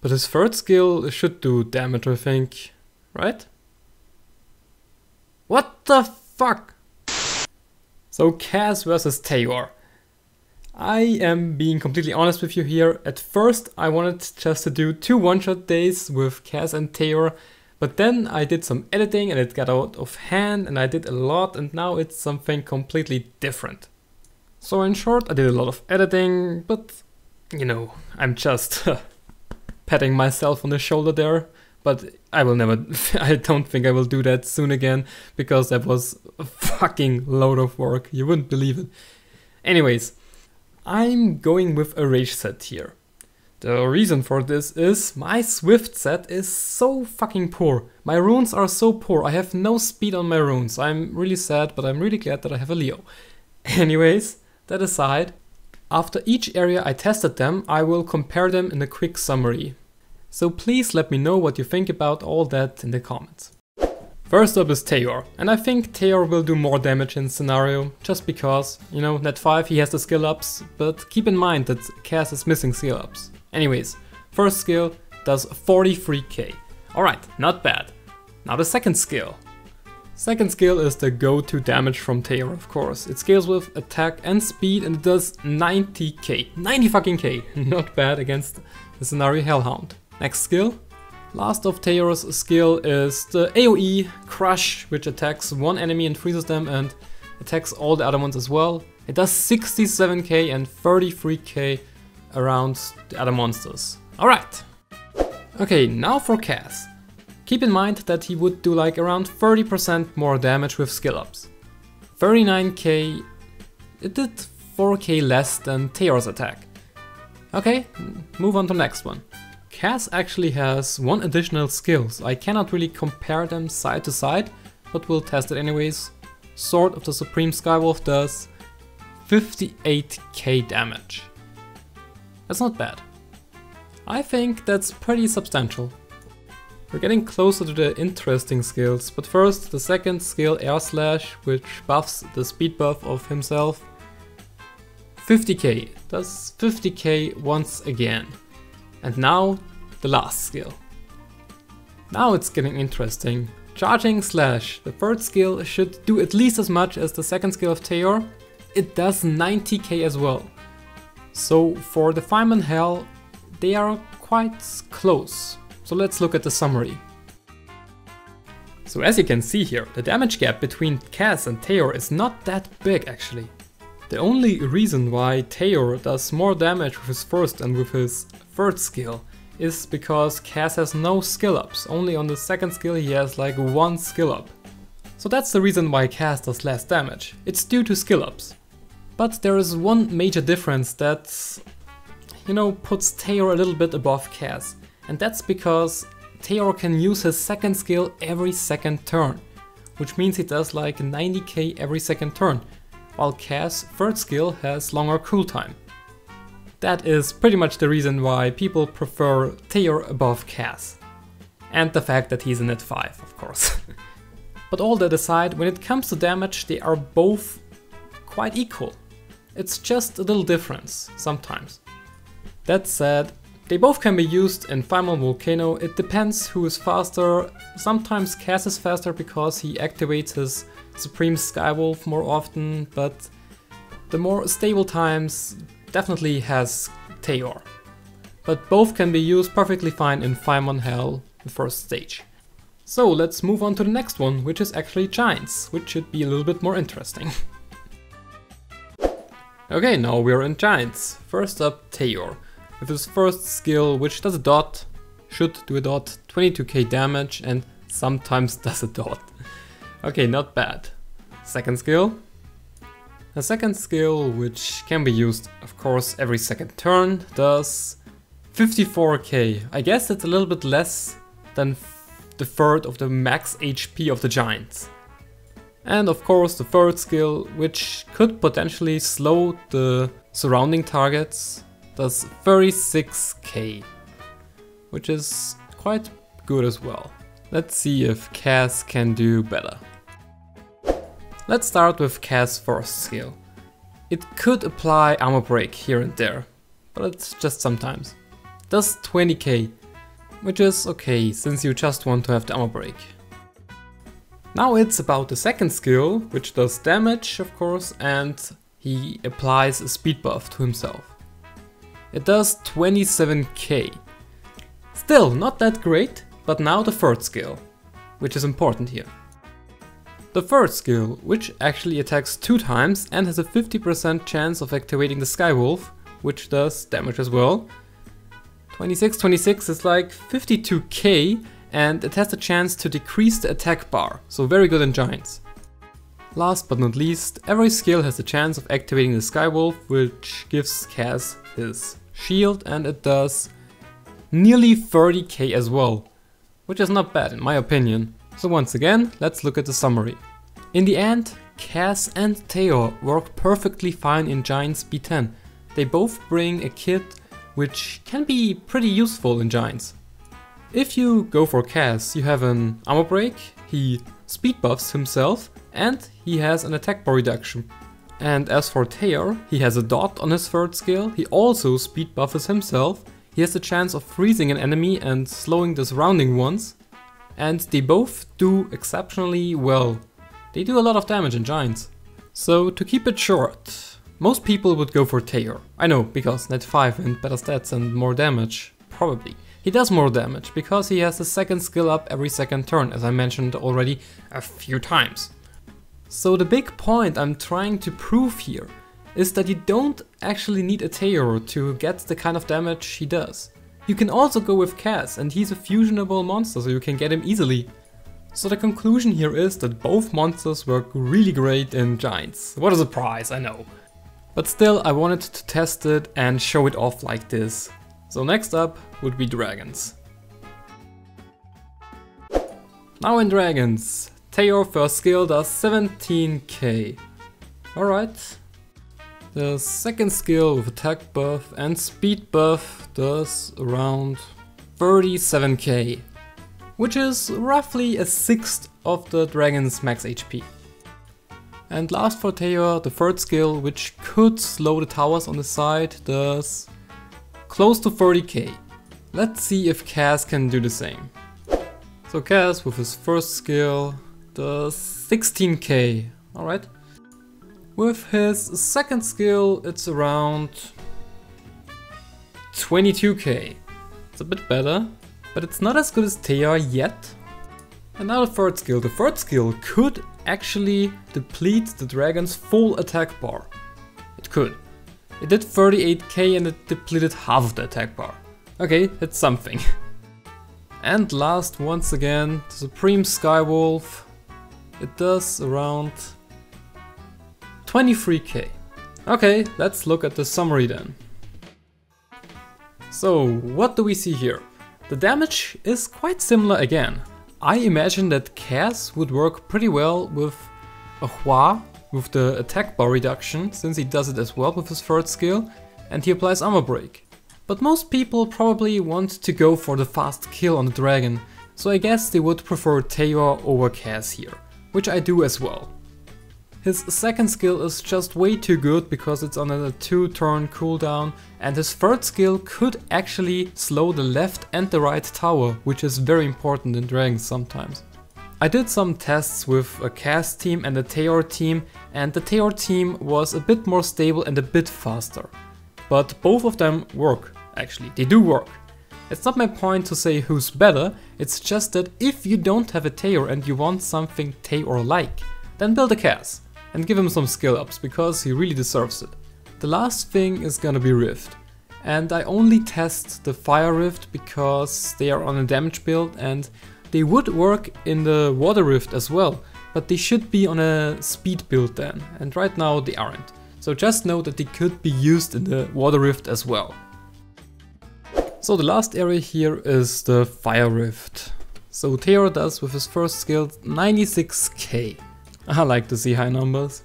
But his third skill should do damage, I think, right? What the fuck? So Cass versus Taor. I am being completely honest with you here. At first I wanted just to do 2 one-shot days with Cass and Taor, but then I did some editing and it got out of hand and I did a lot, and now it's something completely different. So in short, I did a lot of editing, but you know, I'm just patting myself on the shoulder there. But I will never, I don't think I will do that soon again, because that was a fucking load of work. You wouldn't believe it. Anyways, I'm going with a rage set here. The reason for this is my Swift set is so fucking poor. My runes are so poor. I have no speed on my runes. I'm really sad, but I'm really glad that I have a Leo. Anyways, that aside, after each area I tested them, I will compare them in a quick summary. So please let me know what you think about all that in the comments. First up is Taor, and I think Taor will do more damage in scenario, just because, you know, net 5 he has the skill ups, but keep in mind that Cass is missing skill ups. Anyways, first skill does 43k. Alright, not bad. Now the second skill. Second skill is the go-to damage from Taor, of course. It scales with attack and speed and it does 90k. 90 fucking k. Not bad against the scenario Hellhound. Next skill. Last of Taor's skill is the Aoe Crush, which attacks one enemy and freezes them and attacks all the other ones as well. It does 67k and 33k around the other monsters. Alright. Okay, now for Cass. Keep in mind that he would do like around 30% more damage with skill ups. 39k, it did 4k less than Taor's attack. Okay, move on to the next one. Cass actually has one additional skill, so I cannot really compare them side to side, but we'll test it anyways. Sword of the Supreme Skywolf does 58k damage. That's not bad. I think that's pretty substantial. We're getting closer to the interesting skills, but first the second skill, Air Slash, which buffs the speed buff of himself. 50k, does 50k once again. And now, the last skill. Now it's getting interesting. Charging Slash, the third skill, should do at least as much as the second skill of Taor. It does 90k as well. So for the Fireman Hell, they are quite close. So let's look at the summary. So as you can see here, the damage gap between Cass and Taor is not that big actually. The only reason why Taor does more damage with his first and with his third skill is because Cass has no skill ups. Only on the second skill he has like 1 skill up. So that's the reason why Cass does less damage. It's due to skill ups. But there is one major difference that, you know, puts Taor a little bit above Cass. And that's because Taor can use his second skill every second turn. Which means he does like 90k every second turn. While Cass' third skill has longer cooltime. That is pretty much the reason why people prefer Taor above Cass. And the fact that he's a net 5, of course. But all that aside, when it comes to damage, they are both quite equal. It's just a little difference, sometimes. That said, they both can be used in Final Volcano. It depends who is faster. Sometimes Cass is faster because he activates his Supreme Skywolf more often, but the more stable times definitely has Taor. But both can be used perfectly fine in Fireman Hell, the first stage. So let's move on to the next one, which is actually Giants, which should be a little bit more interesting. Okay, now we're in Giants. First up, Taor. With his first skill, which does a dot, should do a dot, 22k damage, and sometimes does a dot. Okay, not bad. Second skill. The second skill, which can be used, of course, every second turn, does 54k. I guess it's a little bit less than the third of the max HP of the Giants. And of course the third skill, which could potentially slow the surrounding targets, does 36k, which is quite good as well. Let's see if Cass can do better. Let's start with Cass' first skill. It could apply armor break here and there, but it's just sometimes. It does 20k. which is okay, since you just want to have the armor break. Now it's about the second skill, which does damage, of course, and he applies a speed buff to himself. It does 27k. Still not that great, but now the third skill, which is important here. The third skill, which actually attacks 2 times and has a 50% chance of activating the Skywolf, which does damage as well. 26 is like 52k, and it has the chance to decrease the attack bar, so very good in Giants. Last but not least, every skill has the chance of activating the Skywolf, which gives Kaz his shield, and it does nearly 30k as well, which is not bad in my opinion. So once again, let's look at the summary. In the end, Kaz and Taor work perfectly fine in Giants B10. They both bring a kit which can be pretty useful in Giants. If you go for Kaz, you have an armor break, he speed buffs himself, and he has an attack bar reduction. And as for Taor, he has a dot on his third skill, he also speed buffs himself, he has the chance of freezing an enemy and slowing the surrounding ones, and they both do exceptionally well. They do a lot of damage in Giants. So to keep it short, most people would go for Taor. I know, because net 5 and better stats and more damage, probably. He does more damage because he has the second skill up every second turn, as I mentioned already a few times. So the big point I'm trying to prove here is that you don't actually need a Taor to get the kind of damage he does. You can also go with Kaz, and he's a fusionable monster, so you can get him easily. So the conclusion here is that both monsters work really great in Giants. What a surprise, I know. But still, I wanted to test it and show it off like this. So next up would be Dragons. Now in Dragons, Taor first skill does 17k. Alright. The second skill with attack buff and speed buff does around 37k, which is roughly a sixth of the dragon's max HP. And last for Taor, the third skill, which could slow the towers on the side, does close to 30k. Let's see if Kaz can do the same. So Kaz with his first skill does 16k, alright. With his second skill, it's around 22k. It's a bit better, but it's not as good as Taor yet. And now the third skill. The third skill could actually deplete the dragon's full attack bar. It could. It did 38k and it depleted half of the attack bar. Okay, it's something. And last, once again, the Supreme Skywolf. It does around 23k. Okay, let's look at the summary then. So, what do we see here? The damage is quite similar again. I imagine that Kaz would work pretty well with Aoe, with the attack bar reduction, since he does it as well with his third skill, and he applies armor break. But most people probably want to go for the fast kill on the dragon, so I guess they would prefer Taor over Kaz here, which I do as well. His second skill is just way too good because it's on a 2-turn cooldown, and his third skill could actually slow the left and the right tower, which is very important in dragons sometimes. I did some tests with a Kaz team and a Taor team, and the Taor team was a bit more stable and a bit faster. But both of them work, actually, they do work. It's not my point to say who's better, it's just that if you don't have a Taor and you want something Taor-like, then build a Kaz. And give him some skill ups, because he really deserves it. The last thing is gonna be Rift. And I only test the Fire Rift because they are on a damage build and they would work in the Water Rift as well, but they should be on a speed build then, and right now they aren't. So just know that they could be used in the Water Rift as well. So the last area here is the Fire Rift. So Taor does with his first skill 96k. I like to see high numbers.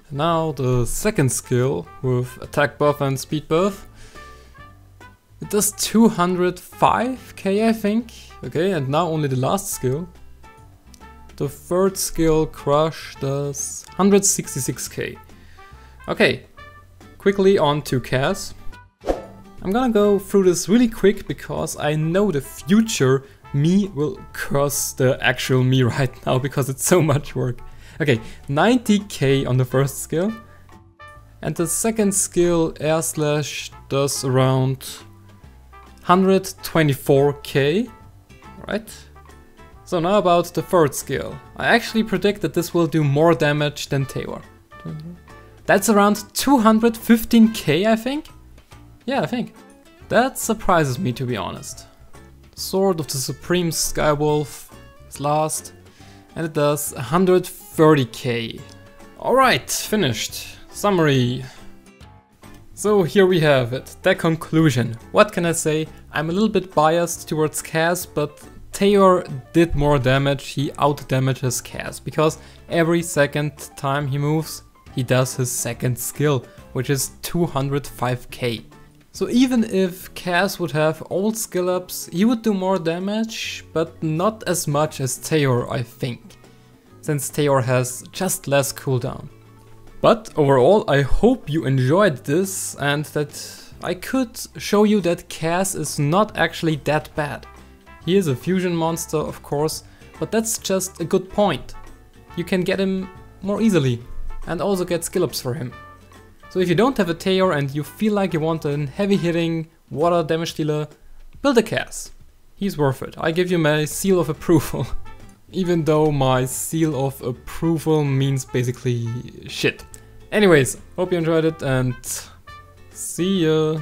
Now the second skill with attack buff and speed buff. It does 205k I think. Okay, and now only the last skill. The third skill, Crush, does 166k. Okay, quickly on to Kaz. I'm gonna go through this really quick because I know the future me will curse the actual me right now because it's so much work. Okay, 90k on the first skill. And the second skill, Air Slash, does around 124k. Right? So now about the third skill. I actually predict that this will do more damage than Taor. That's around 215k, I think? Yeah, I think. That surprises me, to be honest. Sword of the Supreme Skywolf is last, and it does 130k. Alright, finished. Summary. So here we have it, the conclusion. What can I say? I'm a little bit biased towards Kaz, but Taor did more damage, he out-damages Kaz, because every second time he moves, he does his second skill, which is 205k. So even if Kaz would have old skill ups, he would do more damage, but not as much as Taor, I think, since Taor has just less cooldown. But overall, I hope you enjoyed this and that I could show you that Kaz is not actually that bad. He is a fusion monster, of course, but that's just a good point. You can get him more easily and also get skill ups for him. So if you don't have a Taor and you feel like you want a heavy hitting water damage dealer, build a Kaz. He's worth it. I give you my seal of approval. Even though my seal of approval means basically shit. Anyways, hope you enjoyed it and see ya.